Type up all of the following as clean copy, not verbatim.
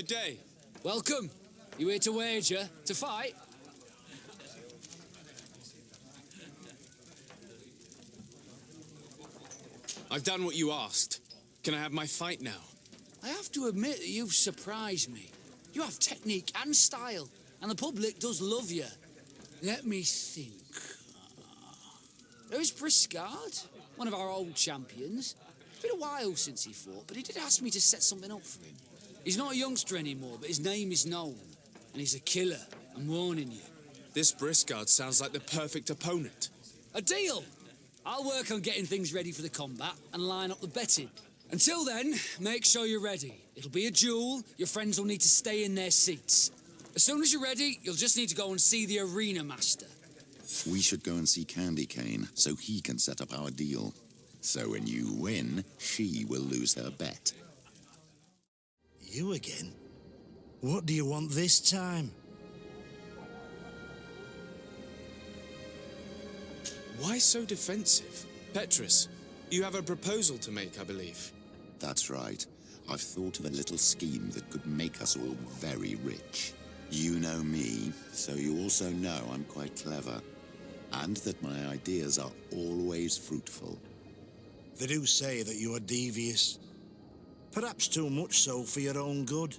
Good day. Welcome. You here to wager? To fight? I've done what you asked. Can I have my fight now? I have to admit that you've surprised me. You have technique and style, and the public does love you. Let me think. There's Briscard, one of our old champions. It's been a while since he fought, but he did ask me to set something up for him. He's not a youngster anymore, but his name is known, and he's a killer. I'm warning you. This Briscard sounds like the perfect opponent. A deal! I'll work on getting things ready for the combat and line up the betting. Until then, make sure you're ready. It'll be a duel. Your friends will need to stay in their seats. As soon as you're ready, you'll just need to go and see the arena master. We should go and see Candy Cane so he can set up our deal. So when you win, she will lose her bet. You again? What do you want this time? Why so defensive? Petrus, you have a proposal to make, I believe. That's right. I've thought of a little scheme that could make us all very rich. You know me, so you also know I'm quite clever. And that my ideas are always fruitful. They do say that you are devious. Perhaps too much so for your own good.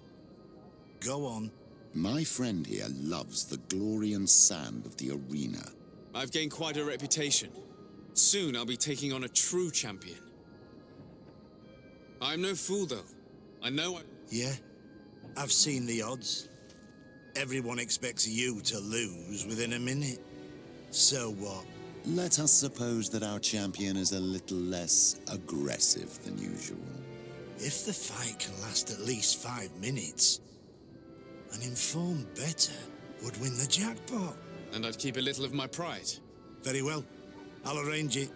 Go on. My friend here loves the glory and sand of the arena. I've gained quite a reputation. Soon I'll be taking on a true champion. I'm no fool, though. I know I... Yeah? I've seen the odds. Everyone expects you to lose within a minute. So what? Let us suppose that our champion is a little less aggressive than usual. If the fight can last at least 5 minutes, an informed bettor would win the jackpot. And I'd keep a little of my pride. Very well. I'll arrange it.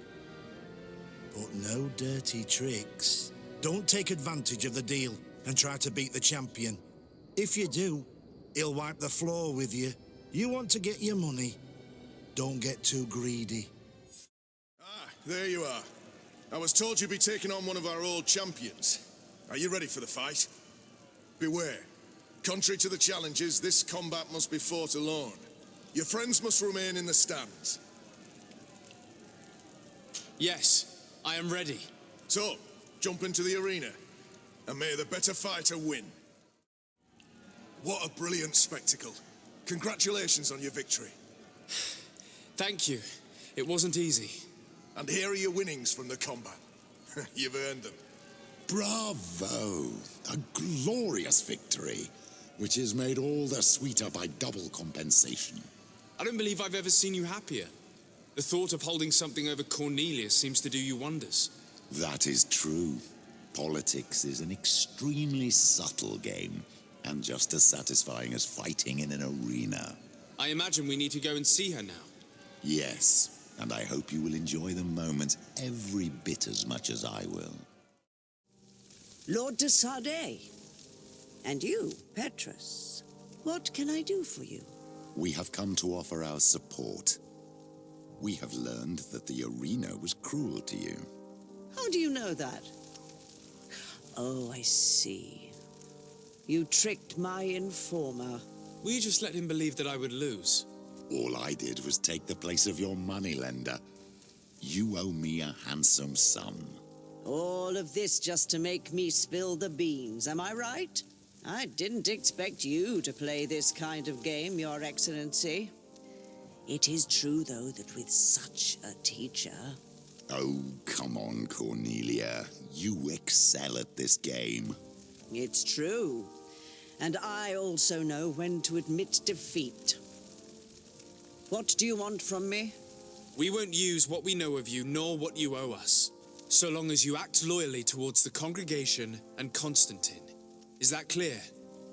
But no dirty tricks. Don't take advantage of the deal and try to beat the champion. If you do, he'll wipe the floor with you. You want to get your money. Don't get too greedy. Ah, there you are. I was told you'd be taking on one of our old champions. Are you ready for the fight? Beware. Contrary to the challenges, this combat must be fought alone. Your friends must remain in the stands. Yes, I am ready. So, jump into the arena, and may the better fighter win. What a brilliant spectacle. Congratulations on your victory. Thank you. It wasn't easy. And here are your winnings from the combat. You've earned them. Bravo! A glorious victory, which is made all the sweeter by double compensation. I don't believe I've ever seen you happier. The thought of holding something over Cornelia seems to do you wonders. That is true. Politics is an extremely subtle game, and just as satisfying as fighting in an arena. I imagine we need to go and see her now. Yes, and I hope you will enjoy the moment every bit as much as I will. Lord de Sade, and you, Petrus, what can I do for you? We have come to offer our support. We have learned that the arena was cruel to you. How do you know that? Oh, I see. You tricked my informer. Will you just let him believe that I would lose? All I did was take the place of your moneylender. You owe me a handsome sum. All of this just to make me spill the beans, am I right? I didn't expect you to play this kind of game, Your Excellency. It is true, though, that with such a teacher... Oh, come on, Cornelia. You excel at this game. It's true. And I also know when to admit defeat. What do you want from me? We won't use what we know of you, nor what you owe us, so long as you act loyally towards the congregation and Constantine. Is that clear?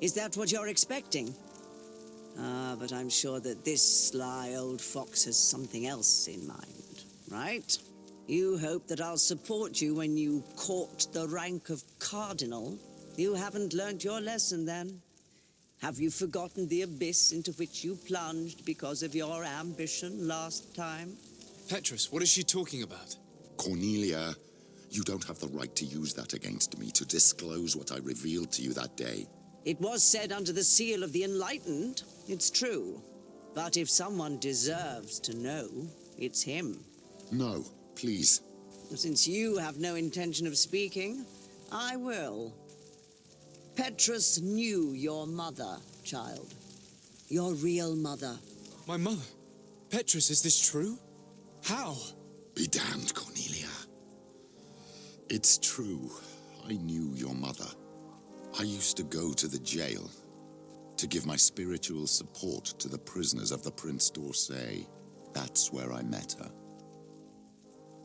Is that what you're expecting? Ah, but I'm sure that this sly old fox has something else in mind, right? You hope that I'll support you when you court the rank of cardinal. You haven't learnt your lesson, then. Have you forgotten the abyss into which you plunged because of your ambition last time? Petrus, what is she talking about? Cornelia, you don't have the right to use that against me, to disclose what I revealed to you that day. It was said under the seal of the enlightened, it's true. But if someone deserves to know, it's him. No, please. Since you have no intention of speaking, I will. Petrus knew your mother, child. Your real mother. My mother? Petrus, is this true? How? Be damned, Cornelia. It's true. I knew your mother. I used to go to the jail to give my spiritual support to the prisoners of the Prince d'Orsay. That's where I met her.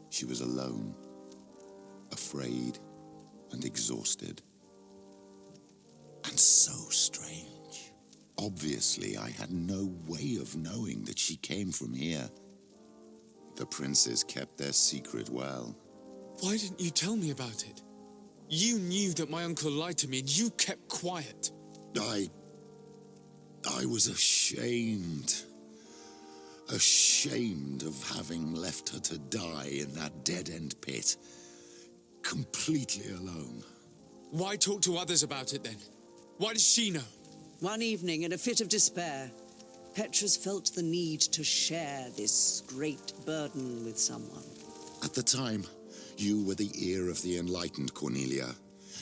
She was alone, afraid, and exhausted. And so strange. Obviously, I had no way of knowing that she came from here. The princes kept their secret well. Why didn't you tell me about it? You knew that my uncle lied to me and you kept quiet. I was ashamed. Ashamed of having left her to die in that dead-end pit. Completely alone. Why talk to others about it then? Why does she know? One evening, in a fit of despair, Petrus felt the need to share this great burden with someone. At the time, you were the ear of the enlightened, Cornelia.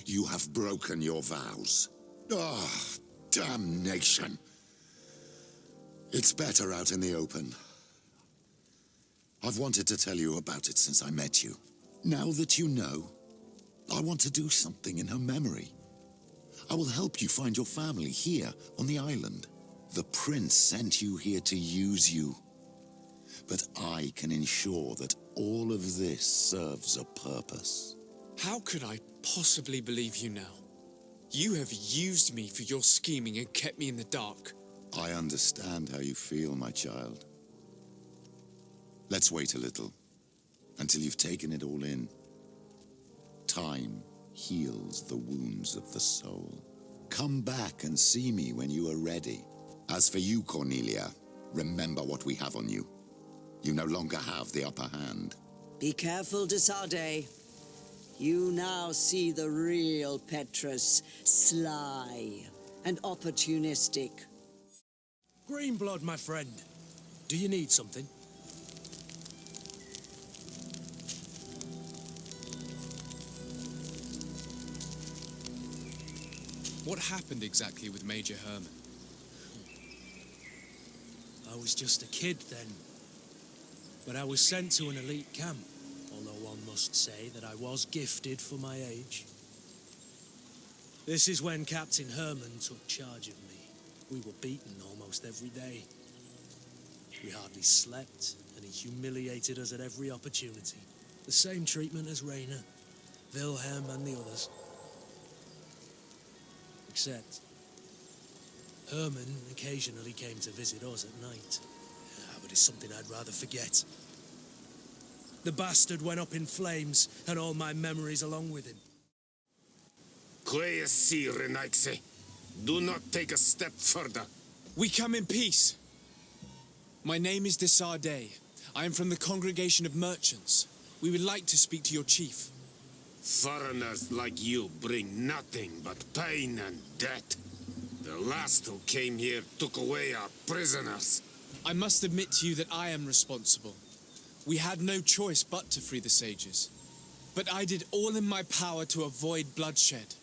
You have broken your vows. Ah, damnation. It's better out in the open. I've wanted to tell you about it since I met you. Now that you know, I want to do something in her memory. I will help you find your family here on the island. The prince sent you here to use you. But I can ensure that all of this serves a purpose. How could I possibly believe you now? You have used me for your scheming and kept me in the dark. I understand how you feel, my child. Let's wait a little, until you've taken it all in. Time heals the wounds of the soul. Come back and see me when you are ready. As for you, Cornelia, remember what we have on you. You no longer have the upper hand. Be careful, de Sardet. You now see the real Petrus, sly and opportunistic. Greenblood, my friend. Do you need something? What happened exactly with Major Herman? I was just a kid then. But I was sent to an elite camp, although one must say that I was gifted for my age. This is when Captain Herman took charge of me. We were beaten almost every day. We hardly slept, and he humiliated us at every opportunity. The same treatment as Rainer, Wilhelm, and the others. Except, Herman occasionally came to visit us at night. But it's something I'd rather forget. The bastard went up in flames, and all my memories along with him. Renaxe. Do not take a step further. We come in peace. My name is de Sardet. I am from the Congregation of Merchants. We would like to speak to your chief. Foreigners like you bring nothing but pain and death. The last who came here took away our prisoners. I must admit to you that I am responsible. We had no choice but to free the sages. But I did all in my power to avoid bloodshed.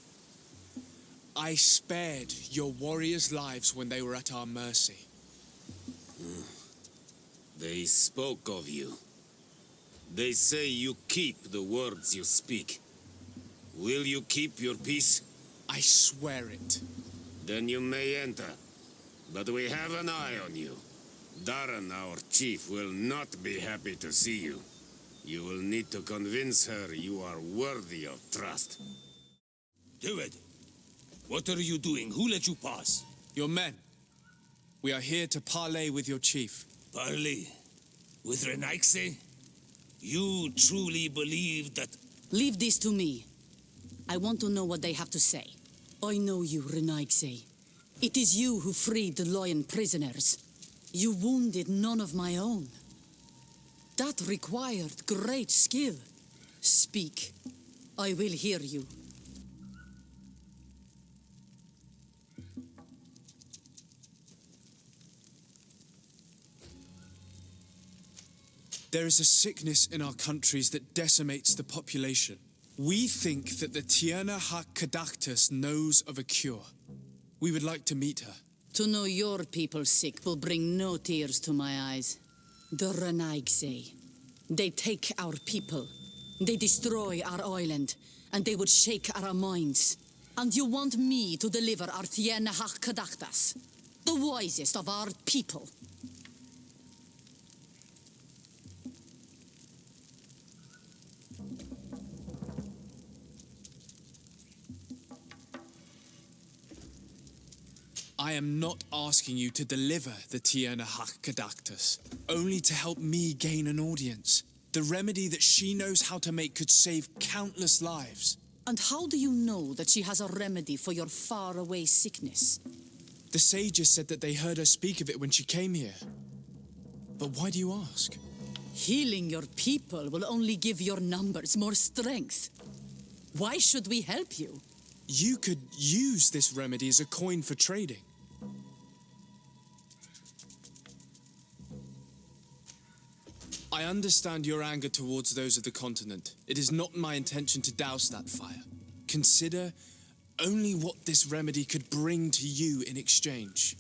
I spared your warriors' lives when they were at our mercy. They spoke of you. They say you keep the words you speak. Will you keep your peace? I swear it. Then you may enter. But we have an eye on you. Darren, our chief, will not be happy to see you. You will need to convince her you are worthy of trust. Do it. What are you doing? Who let you pass? Your men. We are here to parley with your chief. Parley? With Renaxe? You truly believe that... Leave this to me. I want to know what they have to say. I know you, Renaxe. It is you who freed the lion prisoners. You wounded none of my own. That required great skill. Speak. I will hear you. There is a sickness in our countries that decimates the population. We think that the Tierna Ha-Kadaktus knows of a cure. We would like to meet her. To know your people sick will bring no tears to my eyes. The Renaigse. They take our people. They destroy our island. And they would shake our minds. And you want me to deliver our Tierna Ha-Kadaktus, the wisest of our people. I am not asking you to deliver the Tierna Ha-Kadaktus, only to help me gain an audience. The remedy that she knows how to make could save countless lives. And how do you know that she has a remedy for your faraway sickness? The sages said that they heard her speak of it when she came here. But why do you ask? Healing your people will only give your numbers more strength. Why should we help you? You could use this remedy as a coin for trading. I understand your anger towards those of the continent. It is not my intention to douse that fire. Consider only what this remedy could bring to you in exchange.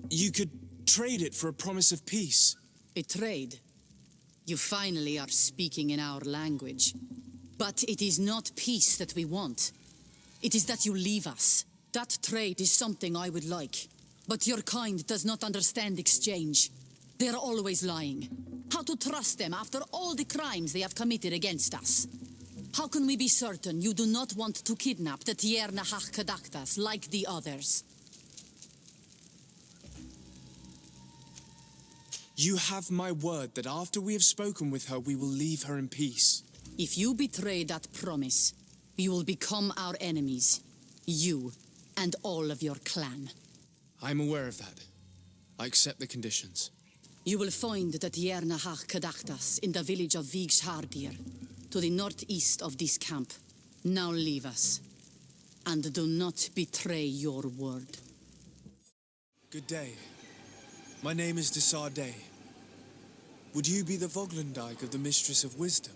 You could trade it for a promise of peace. A trade? You finally are speaking in our language. But it is not peace that we want. It is that you leave us. That trade is something I would like. But your kind does not understand exchange. They are always lying. How to trust them after all the crimes they have committed against us? How can we be certain you do not want to kidnap the Tierna Ha-Kadaktus like the others? You have my word that after we have spoken with her, we will leave her in peace. If you betray that promise, you will become our enemies. You and all of your clan. I'm aware of that. I accept the conditions. You will find the Tierna Ha-Kadaktus in the village of Vigshardir, to the northeast of this camp. Now leave us, and do not betray your word. Good day. My name is Desarday. Would you be the Voglendyke of the Mistress of Wisdom?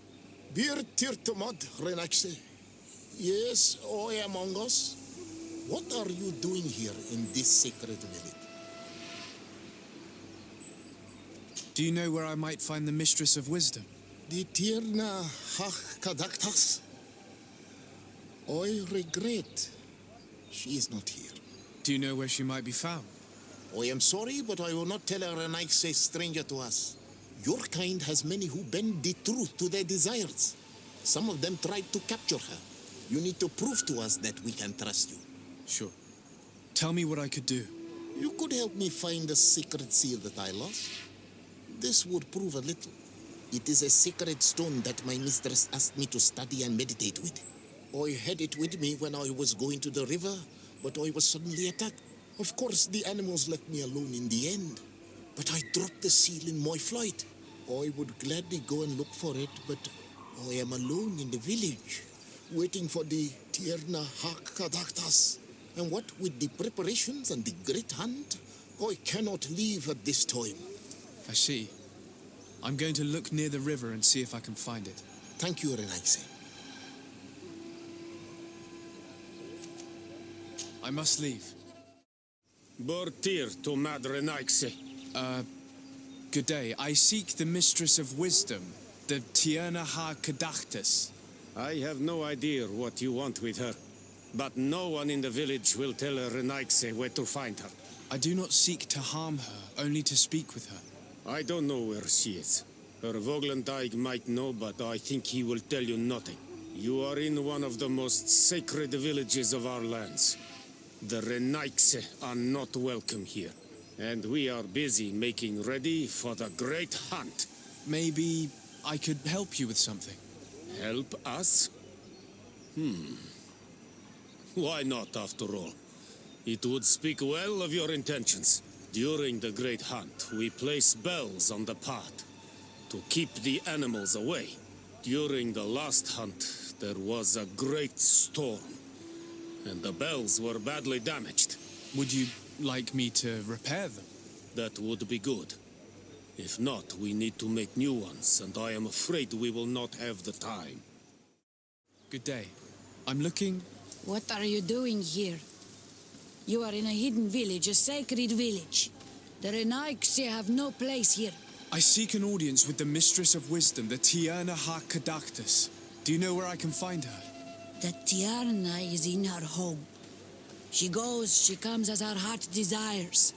Bir Tirtumad, Renaxe. Yes, I am among us. What are you doing here in this sacred village? Do you know where I might find the Mistress of Wisdom? The Tierna Ha-Kadaktus. I regret she is not here. Do you know where she might be found? I am sorry, but I will not tell her an Ike stranger to us. Your kind has many who bend the truth to their desires. Some of them tried to capture her. You need to prove to us that we can trust you. Sure. Tell me what I could do. You could help me find the secret seal that I lost. This would prove a little. It is a sacred stone that my mistress asked me to study and meditate with. I had it with me when I was going to the river, but I was suddenly attacked. Of course, the animals left me alone in the end. But I dropped the seal in my flight. I would gladly go and look for it, but I am alone in the village, waiting for the Tierna Ha-Kadaktus. And what with the preparations and the great hunt, I cannot leave at this time. I see. I'm going to look near the river and see if I can find it. Thank you, Renaigse. I must leave. Bortir to Mad Renaigse. Good day. I seek the Mistress of Wisdom, the Tierna Ha-Kadaktus. I have no idea what you want with her, but no one in the village will tell Renaigse where to find her. I do not seek to harm her, only to speak with her. I don't know where she is. Her Voglendyke might know, but I think he will tell you nothing. You are in one of the most sacred villages of our lands. The Renaigse are not welcome here, and we are busy making ready for the great hunt. Maybe I could help you with something. Help us? Why not, after all? It would speak well of your intentions. During the great hunt, we place bells on the path to keep the animals away. During the last hunt, there was a great storm, and the bells were badly damaged. Would you like me to repair them? That would be good. If not, we need to make new ones, and I am afraid we will not have the time. Good day. I'm looking... What are you doing here? You are in a hidden village, a sacred village. The Renaigse have no place here. I seek an audience with the Mistress of Wisdom, the Tierna Ha-Kadactus. Do you know where I can find her? The Tierna is in her home. She goes, she comes as her heart desires.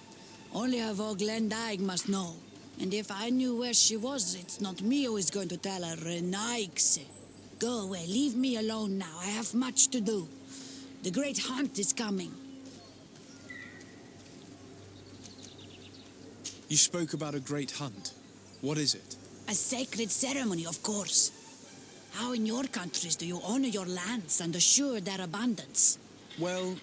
Only her Voglendaig must know. And if I knew where she was, it's not me who is going to tell her, Renaigse. Go away, leave me alone now. I have much to do. The great hunt is coming. You spoke about a great hunt. What is it? A sacred ceremony, of course. How in your countries do you honor your lands and assure their abundance? Well,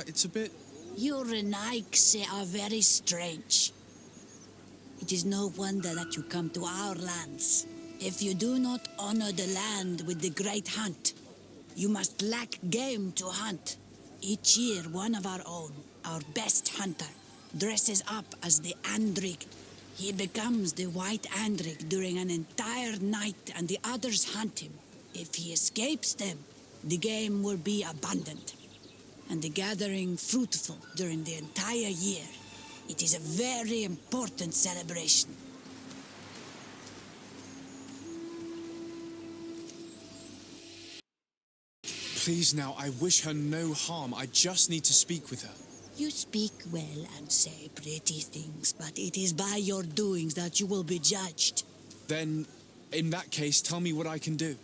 it's a bit... You Renaigse are very strange. It is no wonder that you come to our lands. If you do not honor the land with the great hunt, you must lack game to hunt. Each year, one of our own, our best hunter, dresses up as the Andrig. He becomes the White Andrig during an entire night, and the others hunt him. If he escapes them, the game will be abundant, and the gathering fruitful during the entire year. It is a very important celebration. Please now, I wish her no harm. I just need to speak with her. You speak well and say pretty things, but it is by your doings that you will be judged. Then, in that case, tell me what I can do.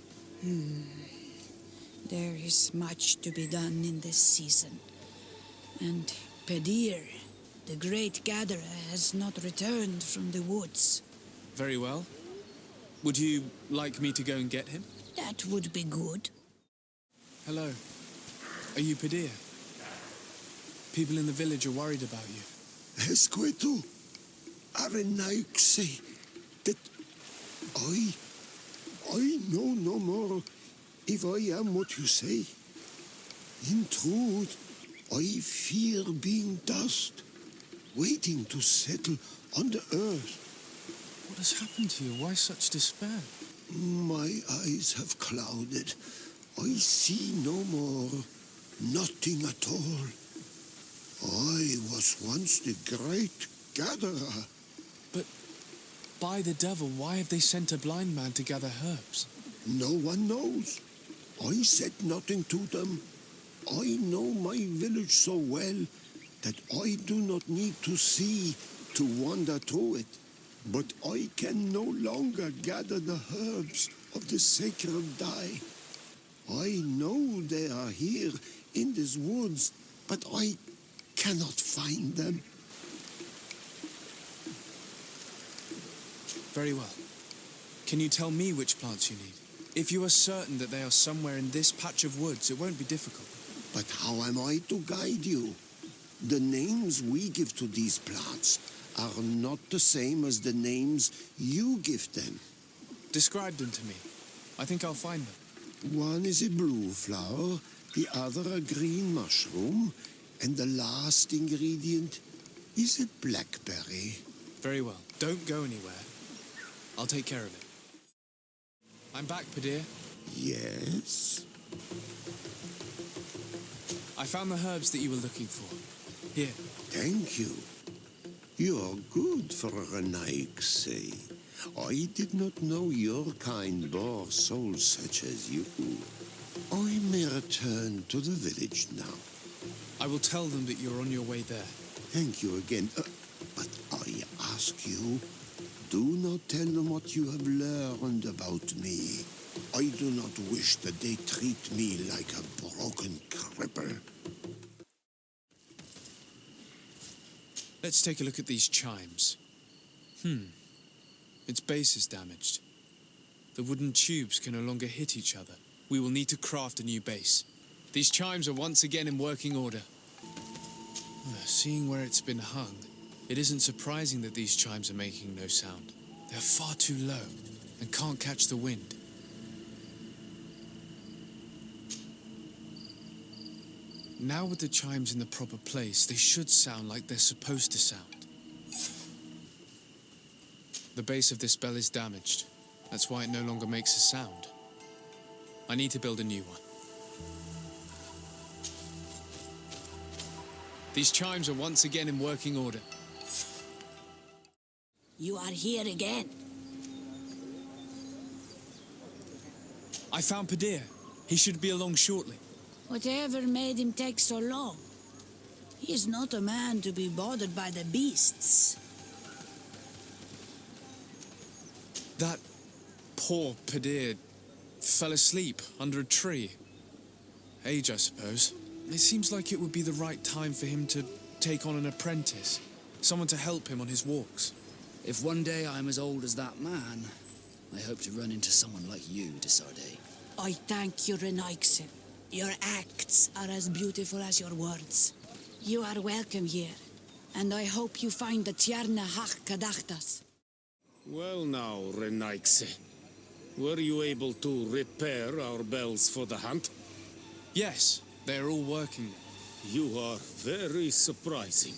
There is much to be done in this season. And Pedir, the great gatherer, has not returned from the woods. Very well. Would you like me to go and get him? That would be good. Hello. Are you Pedir? People in the village are worried about you. Esqueto, Arenaigse, that I know no more if I am what you say. In truth, I fear being dust, waiting to settle on the earth. What has happened to you? Why such despair? My eyes have clouded. I see no more, nothing at all. I was once the great gatherer. But, by the devil, why have they sent a blind man to gather herbs? No one knows. I said nothing to them. I know my village so well that I do not need to see to wander through it. But I can no longer gather the herbs of the sacred dye. I know they are here in these woods, but I cannot find them. Very well. Can you tell me which plants you need? If you are certain that they are somewhere in this patch of woods, it won't be difficult. But how am I to guide you? The names we give to these plants are not the same as the names you give them. Describe them to me. I think I'll find them. One is a blue flower, the other a green mushroom, and the last ingredient is a blackberry. Very well. Don't go anywhere. I'll take care of it. I'm back, Pedir. Yes? I found the herbs that you were looking for. Here. Thank you. You're good for a Renaigse. I did not know your kind bore souls such as you. I may return to the village now. I will tell them that you're on your way there. Thank you again. But I ask you, do not tell them what you have learned about me. I do not wish that they treat me like a broken cripple. Let's take a look at these chimes. Its base is damaged. The wooden tubes can no longer hit each other. We will need to craft a new base. These chimes are once again in working order. Seeing where it's been hung, it isn't surprising that these chimes are making no sound. They're far too low and can't catch the wind. Now with the chimes in the proper place, they should sound like they're supposed to sound. The base of this spell is damaged. That's why it no longer makes a sound. I need to build a new one. These chimes are once again in working order. You are here again. I found Padir. He should be along shortly. Whatever made him take so long? He is not a man to be bothered by the beasts. That poor Padir fell asleep under a tree. Age, I suppose. It seems like it would be the right time for him to take on an apprentice. Someone to help him on his walks. If one day I'm as old as that man, I hope to run into someone like you, Desarde. I thank you, Renaikse. Your acts are as beautiful as your words. You are welcome here, and I hope you find the Tierna Hach Kadachtas. Well now, Renaikse. Were you able to repair our bells for the hunt? Yes, they're all working. You are very surprising.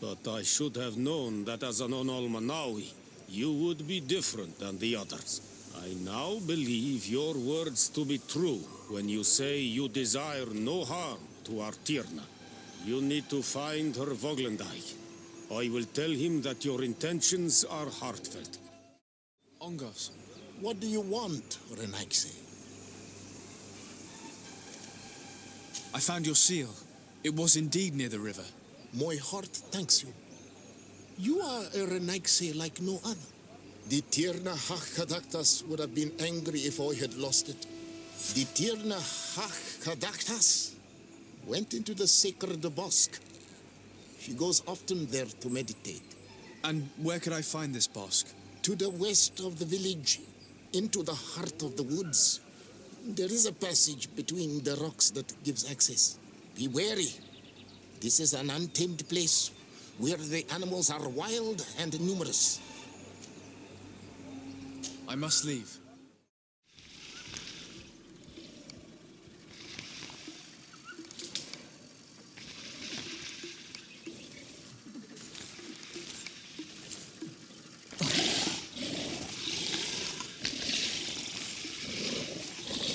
But I should have known that as an Onolmanawi, you would be different than the others. I now believe your words to be true when you say you desire no harm to our Tierna. You need to find her Voglendai. I will tell him that your intentions are heartfelt. Ongos. What do you want, Renaikse? I found your seal. It was indeed near the river. My heart thanks you. You are a Renaikse like no other. The Tierna Hach-Kadaktas would have been angry if I had lost it. The Tierna Hach-Kadaktas went into the sacred bosque. She goes often there to meditate. And where could I find this bosque? To the west of the village, into the heart of the woods. There is a passage between the rocks that gives access. Be wary. This is an untamed place where the animals are wild and numerous. I must leave.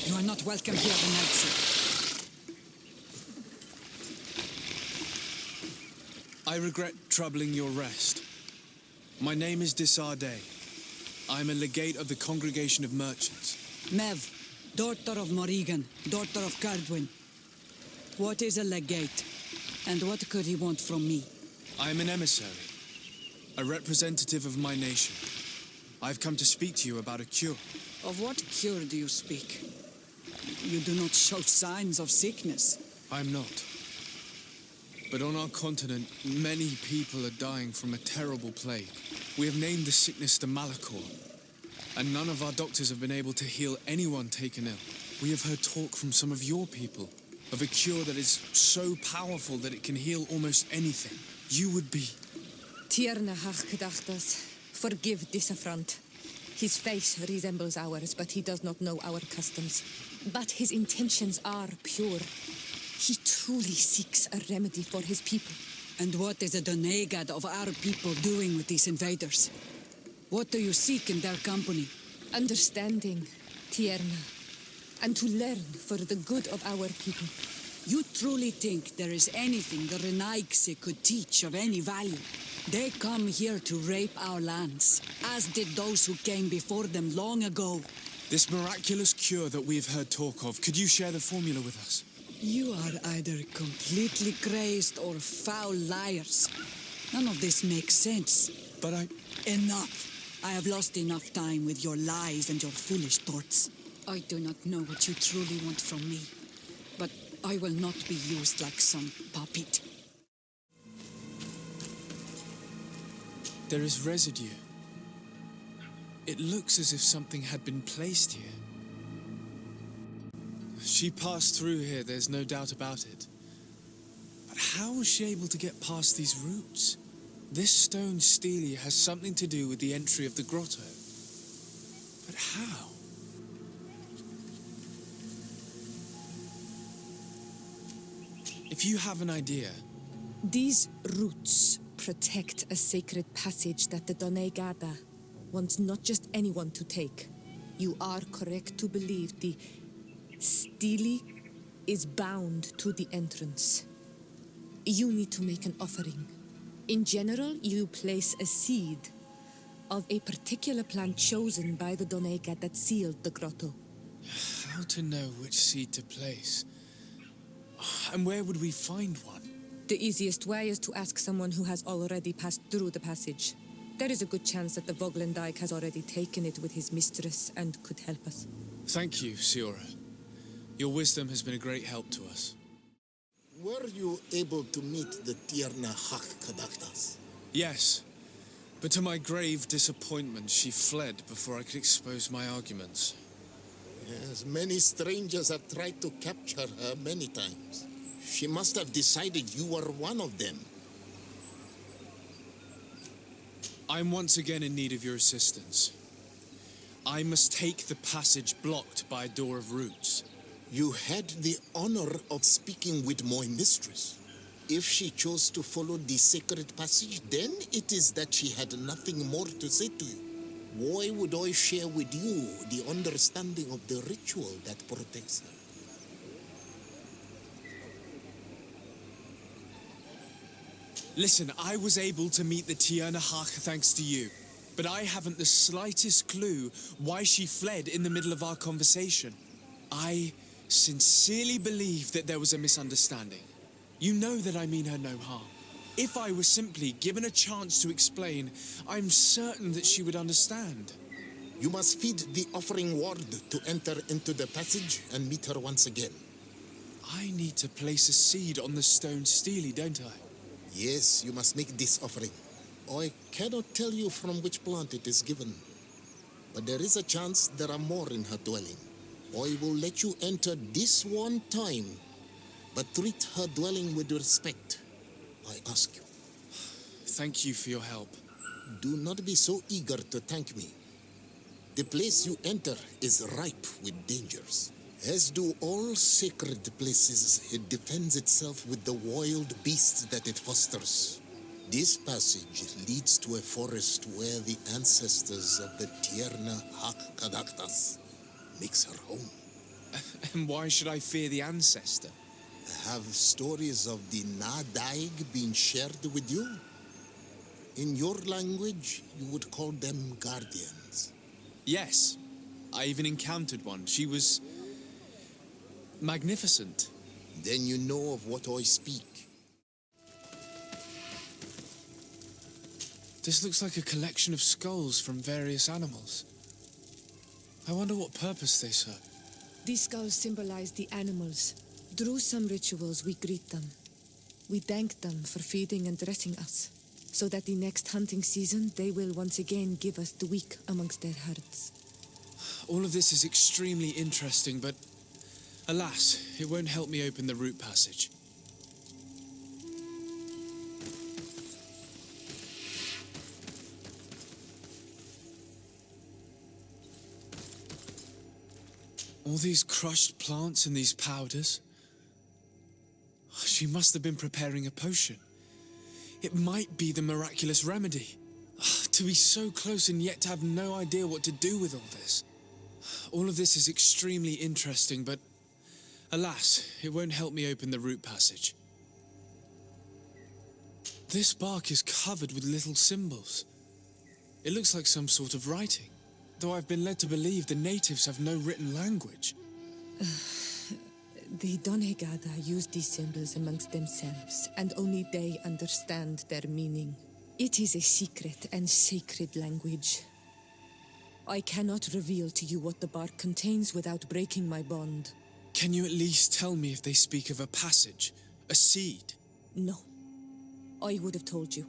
You are not welcome here, Renaikse. I regret troubling your rest. My name is Desarde. I am a legate of the Congregation of Merchants. Mev, daughter of Morrigan, daughter of Cardwin. What is a legate? And what could he want from me? I am an emissary, a representative of my nation. I've come to speak to you about a cure. Of what cure do you speak? You do not show signs of sickness. I'm not. But on our continent, many people are dying from a terrible plague. We have named the sickness the Malachor, and none of our doctors have been able to heal anyone taken ill. We have heard talk from some of your people of a cure that is so powerful that it can heal almost anything. You would be... Tierna Hach-Kadachtas, forgive this affront. His face resembles ours, but he does not know our customs. But his intentions are pure. He truly seeks a remedy for his people. And what is a Donegad of our people doing with these invaders? What do you seek in their company? Understanding, Tierna, and to learn for the good of our people. You truly think there is anything the Renaikse could teach of any value? They come here to rape our lands, as did those who came before them long ago. This miraculous cure that we have heard talk of, could you share the formula with us? You are either completely crazed or foul liars. None of this makes sense. But Enough. I have lost enough time with your lies and your foolish thoughts. I do not know what you truly want from me, but I will not be used like some puppet. There is residue. It looks as if something had been placed here. She passed through here, there's no doubt about it. But how was she able to get past these roots? This stone stele has something to do with the entry of the grotto. But how? If you have an idea... These roots protect a sacred passage that the Donegada wants not just anyone to take. You are correct to believe the Stele is bound to the entrance. You need to make an offering. In general, you place a seed of a particular plant chosen by the Donega that sealed the grotto. How to know which seed to place? And where would we find one? The easiest way is to ask someone who has already passed through the passage. There is a good chance that the Voglendike has already taken it with his mistress and could help us. Thank you, Siora. Your wisdom has been a great help to us. Were you able to meet the Tierna Hak-Kadaktas? Yes, but to my grave disappointment, she fled before I could expose my arguments. Yes, many strangers have tried to capture her many times. She must have decided you were one of them. I'm once again in need of your assistance. I must take the passage blocked by a door of roots. You had the honor of speaking with my mistress. If she chose to follow the sacred passage, then it is that she had nothing more to say to you. Why would I share with you the understanding of the ritual that protects her? Listen, I was able to meet the Tierna Hach thanks to you, but I haven't the slightest clue why she fled in the middle of our conversation. I sincerely believe that there was a misunderstanding. You know that I mean her no harm. If I were simply given a chance to explain, I'm certain that she would understand. You must feed the offering ward to enter into the passage and meet her once again. I need to place a seed on the stone stele, don't I? Yes, you must make this offering. I cannot tell you from which plant it is given, but there is a chance there are more in her dwelling. I will let you enter this one time, but treat her dwelling with respect, I ask you. Thank you for your help. Do not be so eager to thank me. The place you enter is ripe with dangers. As do all sacred places, it defends itself with the wild beasts that it fosters. This passage leads to a forest where the ancestors of the Tierna Hak-Kadaktas makes her home. And why should I fear the ancestor? Have stories of the Nadaig been shared with you? In your language, you would call them guardians. Yes, I even encountered one. She was magnificent. Then you know of what I speak. This looks like a collection of skulls from various animals. I wonder what purpose they serve. These skulls symbolize the animals. Through some rituals, we greet them. We thank them for feeding and dressing us, so that the next hunting season, they will once again give us the weak amongst their herds. All of this is extremely interesting, but alas, it won't help me open the root passage. All these crushed plants and these powders. She must have been preparing a potion. It might be the miraculous remedy. To be so close and yet to have no idea what to do with all this. All of this is extremely interesting, but alas, it won't help me open the root passage. This bark is covered with little symbols. It looks like some sort of writing, though I've been led to believe the natives have no written language. The Donegada use these symbols amongst themselves, and only they understand their meaning. It is a secret and sacred language. I cannot reveal to you what the bark contains without breaking my bond. Can you at least tell me if they speak of a passage, a seed? No. I would have told you.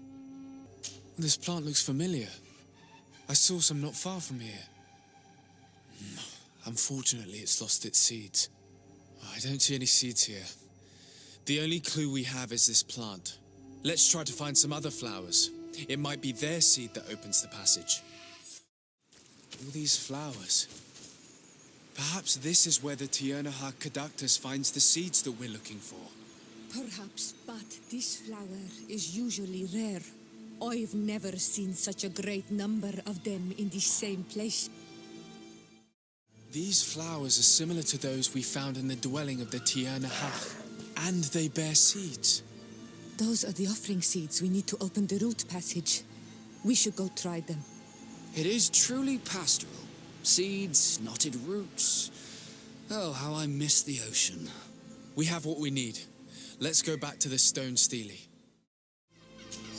This plant looks familiar. I saw some not far from here. Unfortunately, it's lost its seeds. I don't see any seeds here. The only clue we have is this plant. Let's try to find some other flowers. It might be their seed that opens the passage. All these flowers. Perhaps this is where the Tierna Hak-Kadaktas finds the seeds that we're looking for. Perhaps, but this flower is usually rare. I've never seen such a great number of them in the same place. These flowers are similar to those we found in the dwelling of the Tierna-Hach, and they bear seeds. Those are the offering seeds we need to open the root passage. We should go try them. It is truly pastoral. Seeds, knotted roots. Oh, how I miss the ocean. We have what we need. Let's go back to the stone stele.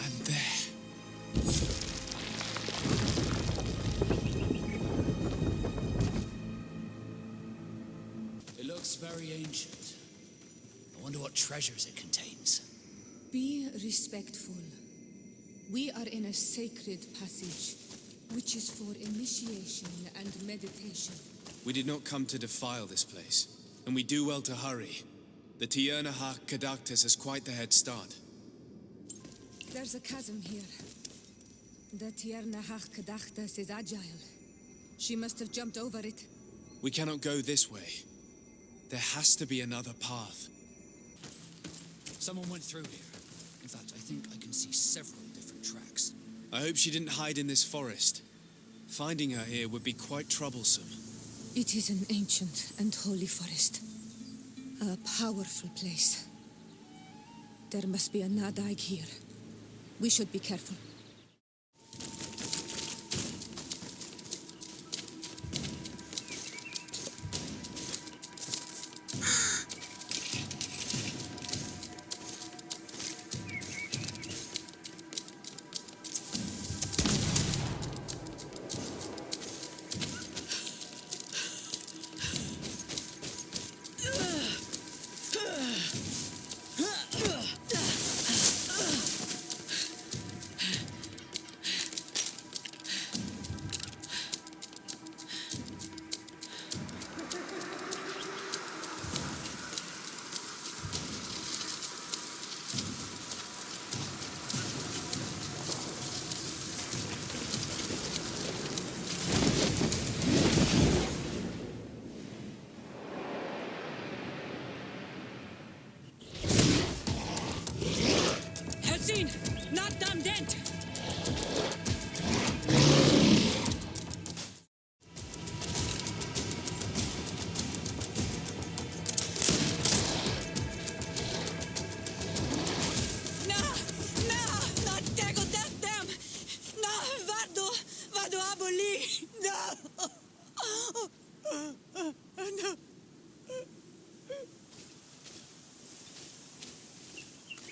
And there. It looks very ancient. I wonder what treasures it contains. Be respectful. We are in a sacred passage, which is for initiation and meditation. We did not come to defile this place, and we do well to hurry. The Tierna-Hach Kadaktas has quite the head start. There's a chasm here. The Tierna-Hach Kadaktas is agile. She must have jumped over it. We cannot go this way. There has to be another path. Someone went through here. In fact, I think I can see several different tracks. I hope she didn't hide in this forest. Finding her here would be quite troublesome. It is an ancient and holy forest. A powerful place. There must be a Nadaig here. We should be careful. Not damn dent!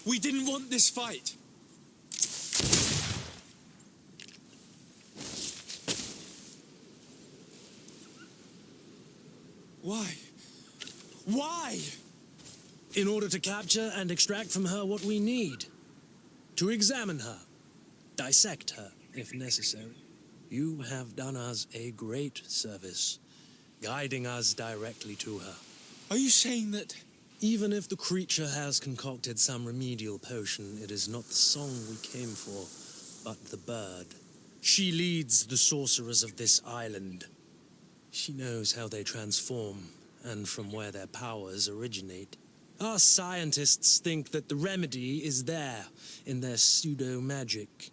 We didn't want this fight. Why? Why? In order to capture and extract from her what we need. To examine her. Dissect her, if necessary. You have done us a great service, guiding us directly to her. Are you saying that... Even if the creature has concocted some remedial potion, it is not the song we came for, but the bird. She leads the sorcerers of this island. She knows how they transform, and from where their powers originate. Our scientists think that the remedy is there, in their pseudo-magic,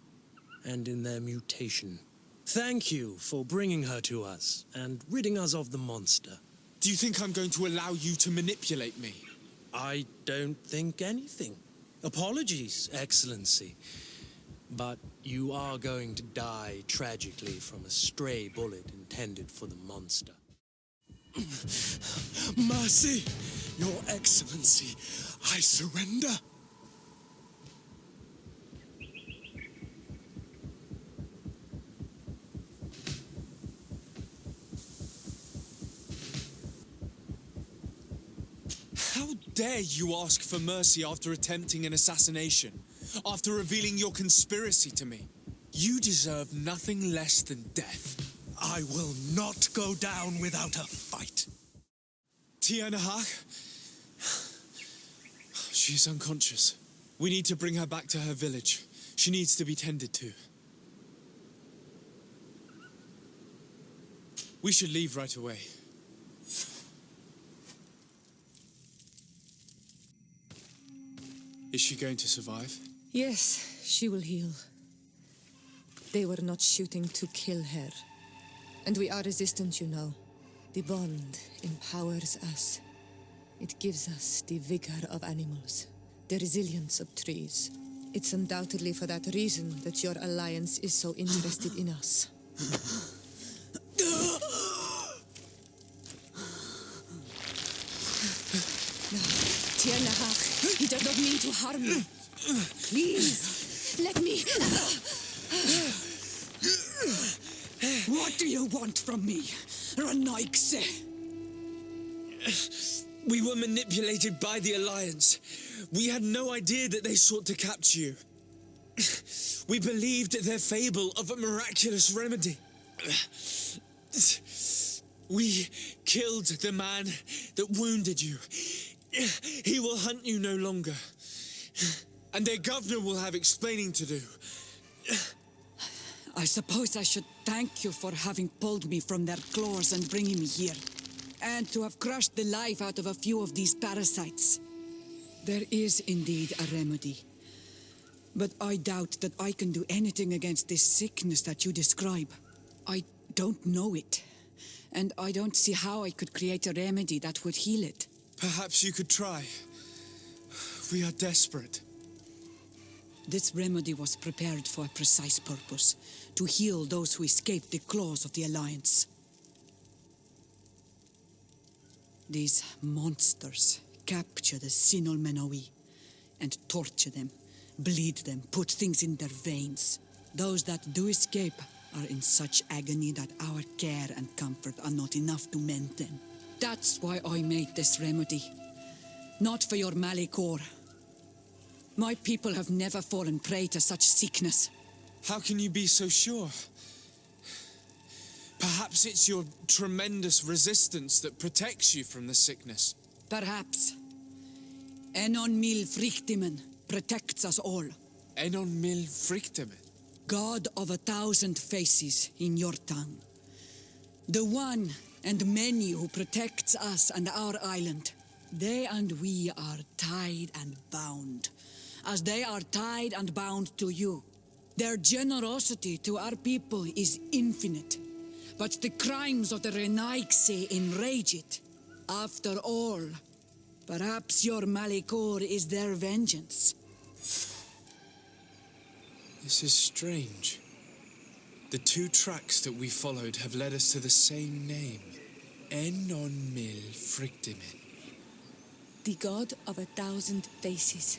and in their mutation. Thank you for bringing her to us, and ridding us of the monster. Do you think I'm going to allow you to manipulate me? I don't think anything. Apologies, Excellency. But you are going to die tragically from a stray bullet intended for the monster. Mercy, Your Excellency, I surrender. How dare you ask for mercy after attempting an assassination, after revealing your conspiracy to me? You deserve nothing less than death. I will not go down without a fight. Tierna-Hach? She's unconscious. We need to bring her back to her village. She needs to be tended to. We should leave right away. Is she going to survive? Yes, she will heal. They were not shooting to kill her. And we are resistant, you know. The bond empowers us. It gives us the vigor of animals, the resilience of trees. It's undoubtedly for that reason that your alliance is so interested in us. Tiernahach, he does not mean to harm you. Please, let me... What do you want from me, Renaigse? We were manipulated by the Alliance. We had no idea that they sought to capture you. We believed their fable of a miraculous remedy. We killed the man that wounded you. He will hunt you no longer. And their governor will have explaining to do. I suppose I should thank you for having pulled me from their claws and bringing me here. And to have crushed the life out of a few of these parasites. There is indeed a remedy. But I doubt that I can do anything against this sickness that you describe. I don't know it. And I don't see how I could create a remedy that would heal it. Perhaps you could try. We are desperate. This remedy was prepared for a precise purpose. To heal those who escaped the claws of the Alliance. These monsters capture the Sinol Menoi and torture them, bleed them, put things in their veins. Those that do escape are in such agony that our care and comfort are not enough to mend them. That's why I made this remedy. Not for your Malikor. My people have never fallen prey to such sickness. How can you be so sure? Perhaps it's your tremendous resistance that protects you from the sickness. Perhaps. Enon mil frictimen protects us all. Enon mil frictimen? God of 1,000 faces in your tongue. The one and many who protects us and our island. They and we are tied and bound, as they are tied and bound to you. Their generosity to our people is infinite. But the crimes of the Renaigse enrage it. After all, perhaps your Malikor is their vengeance. This is strange. The two tracks that we followed have led us to the same name. Enon mil frictimen. The god of 1,000 faces.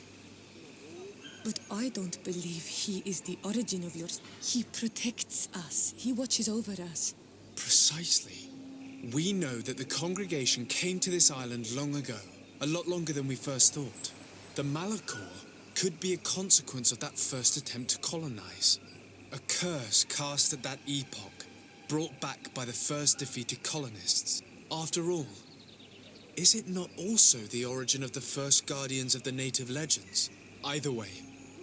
But I don't believe he is the origin of yours. He protects us. He watches over us. Precisely. We know that the congregation came to this island long ago, a lot longer than we first thought. The Malachor could be a consequence of that first attempt to colonize. A curse cast at that epoch, brought back by the first defeated colonists. After all, is it not also the origin of the first guardians of the native legends? Either way,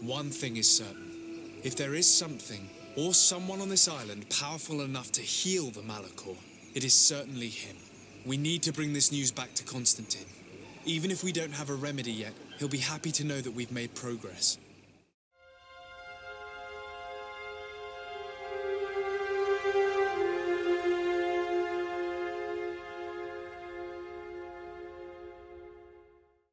one thing is certain. If there is something or someone on this island powerful enough to heal the Malachor, it is certainly him. We need to bring this news back to Constantine. Even if we don't have a remedy yet, he'll be happy to know that we've made progress.